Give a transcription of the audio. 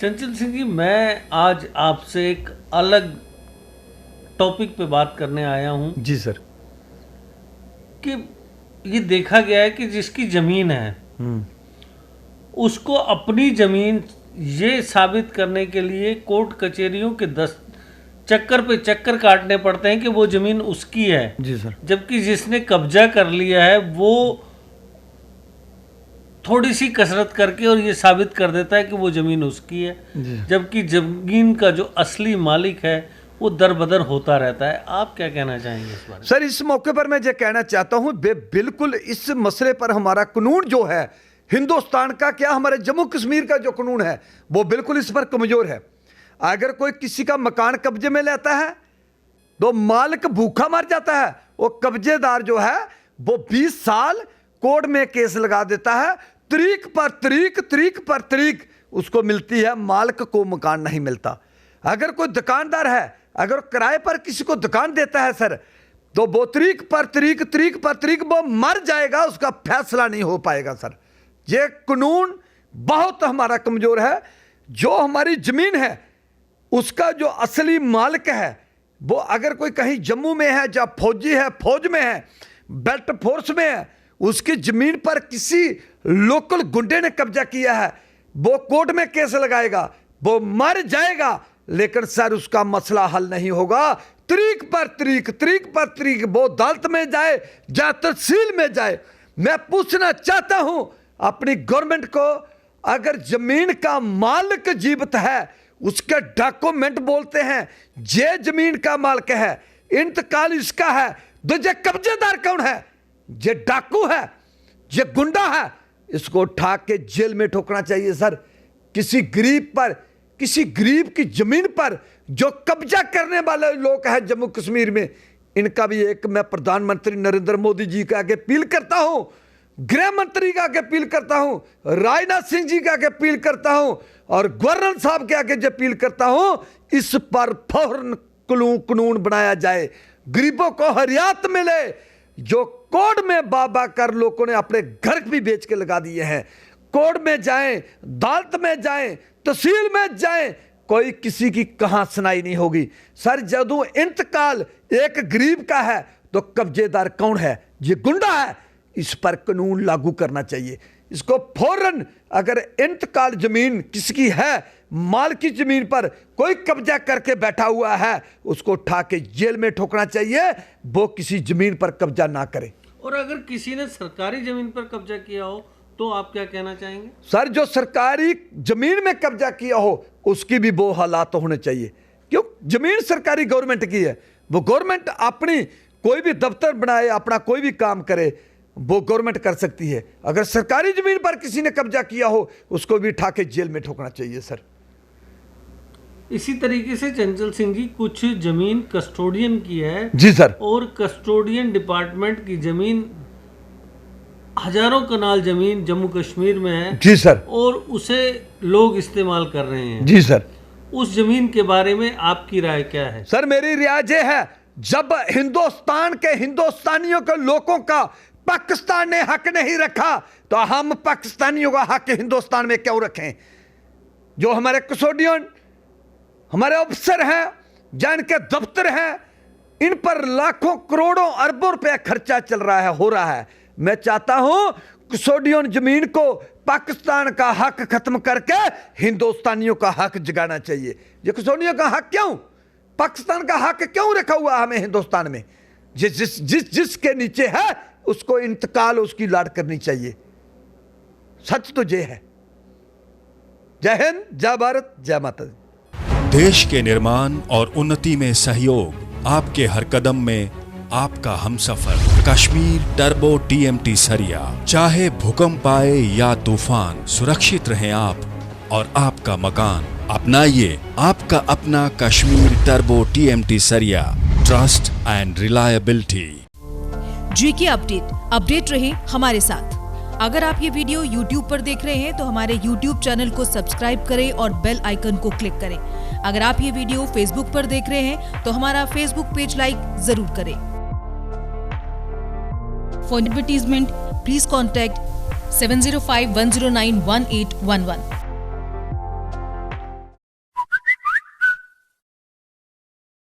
चंचल सिंह जी, मैं आज आपसे एक अलग टॉपिक पे बात करने आया हूँ। जी सर। कि ये देखा गया है कि जिसकी ज़मीन है उसको अपनी ज़मीन ये साबित करने के लिए कोर्ट कचहरियों के चक्कर पे चक्कर काटने पड़ते हैं कि वो ज़मीन उसकी है। जी सर। जबकि जिसने कब्जा कर लिया है वो थोड़ी सी कसरत करके और ये साबित कर देता है कि वो ज़मीन उसकी है, जबकि ज़मीन का जो असली मालिक है वो दर बदर होता रहता है। आप क्या कहना चाहेंगे इस बारे में? सर, इस मौके पर मैं ये कहना चाहता हूं, बिल्कुल इस मसले पर हमारा कानून जो है हिंदुस्तान का, क्या हमारे जम्मू कश्मीर का जो कानून है वो बिल्कुल इस पर कमजोर है। अगर कोई किसी का मकान कब्जे में लेता है तो मालिक भूखा मर जाता है, वो कब्जेदार जो है वो 20 साल कोर्ट में केस लगा देता है, तरीक पर तरीक उसको मिलती है, मालिक को मकान नहीं मिलता। अगर कोई दुकानदार है, अगर किराए पर किसी को दुकान देता है सर, तो वो तरीक पर तरीक वो मर जाएगा, उसका फैसला नहीं हो पाएगा। सर, ये कानून बहुत हमारा कमजोर है। जो हमारी जमीन है उसका जो असली मालिक है वो अगर कोई कहीं जम्मू में है, जहाँ फौजी है, फौज में है, बेल्ट फोर्स में है, उसकी जमीन पर किसी लोकल गुंडे ने कब्जा किया है, वो कोर्ट में केस लगाएगा, वो मर जाएगा, लेकिन सर उसका मसला हल नहीं होगा। तरीक पर तरीक वो अदालत में जाए या तहसील में जाए। मैं पूछना चाहता हूं अपनी गवर्नमेंट को, अगर जमीन का मालिक जीवित है, उसके डॉक्यूमेंट बोलते हैं ये जमीन का मालिक है, इंतकाल इसका है, तो ये कब्जेदार कौन है? ये डाकू है, ये गुंडा है, इसको उठा के जेल में ठोकना चाहिए। सर, किसी गरीब की जमीन पर जो कब्जा करने वाले लोग हैं जम्मू कश्मीर में, इनका भी एक मैं प्रधानमंत्री नरेंद्र मोदी जी का आगे अपील करता हूं, गृह मंत्री का आगे अपील करता हूं, राजनाथ सिंह जी का आगे अपील करता हूं और गवर्नर साहब के आगे अपील करता हूं, इस पर फौरन कानून बनाया जाए, गरीबों को हरियात मिले। जो कोर्ट में बाबा कर लोगों ने अपने घर भी बेच के लगा दिए हैं, कोर्ट में जाएं, अदालत में जाएं, तहसील में जाएं, कोई किसी की कहां सुनाई नहीं होगी। सर, जदों इंतकाल एक गरीब का है तो कब्जेदार कौन है? ये गुंडा है। इस पर कानून लागू करना चाहिए। इसको फौरन, अगर इंतकाल जमीन किसकी है, माल की जमीन पर कोई कब्जा करके बैठा हुआ है, उसको उठा के जेल में ठोकना चाहिए, वो किसी जमीन पर कब्जा ना करे। और अगर किसी ने सरकारी जमीन पर कब्जा किया हो तो आप क्या कहना चाहेंगे? सर, जो सरकारी जमीन में कब्जा किया हो उसकी भी वो हालात होने चाहिए। क्यों? जमीन सरकारी गवर्नमेंट की है, वो गवर्नमेंट अपनी कोई भी दफ्तर बनाए, अपना कोई भी काम करे, वो गवर्नमेंट कर सकती है। अगर सरकारी जमीन पर किसी ने कब्जा किया हो उसको भी उठा के जेल में ठोकना चाहिए। सर, इसी तरीके से चंचल सिंह जी, कुछ जमीन कस्टोडियन की है। जी सर। और कस्टोडियन डिपार्टमेंट की जमीन, हजारों कनाल जमीन जम्मू कश्मीर में है। जी सर। और उसे लोग इस्तेमाल कर रहे हैं। जी सर। उस जमीन के बारे में आपकी राय क्या है? सर, मेरी राय ये है, जब हिंदुस्तान के हिंदुस्तानियों के लोगों का पाकिस्तान ने हक नहीं रखा तो हम पाकिस्तानियों का हक हिंदुस्तान में क्यों रखें? जो हमारे कस्टोडियन, हमारे अफसर हैं, जिनके दफ्तर हैं, इन पर लाखों करोड़ों अरबों रुपया खर्चा चल रहा है, हो रहा है। मैं चाहता हूं कस्टोडियन जमीन को पाकिस्तान का हक खत्म करके हिंदुस्तानियों का हक जगाना चाहिए। ये कस्टोडियन का हक क्यों, पाकिस्तान का हक क्यों रखा हुआ हमें हिंदुस्तान में? जिसके नीचे है उसको इंतकाल, उसकी लाड करनी चाहिए। सच तो ये है। जय हिंद, जय भारत, जय माता दी। देश के निर्माण और उन्नति में सहयोग, आपके हर कदम में आपका हमसफर। कश्मीर टर्बो TMT सरिया। चाहे भूकंप आए या तूफान, सुरक्षित रहें आप और आपका मकान। अपनाइए आपका अपना कश्मीर टर्बो TMT सरिया। Trust and reliability. GK update रहे हमारे साथ। अगर आप ये वीडियो YouTube पर देख रहे हैं तो हमारे YouTube चैनल को सब्सक्राइब करें और बेल आइकन को क्लिक करें। अगर आप ये वीडियो Facebook पर देख रहे हैं तो हमारा Facebook पेज लाइक जरूर करें। For advertisement, please contact 705-109-1811.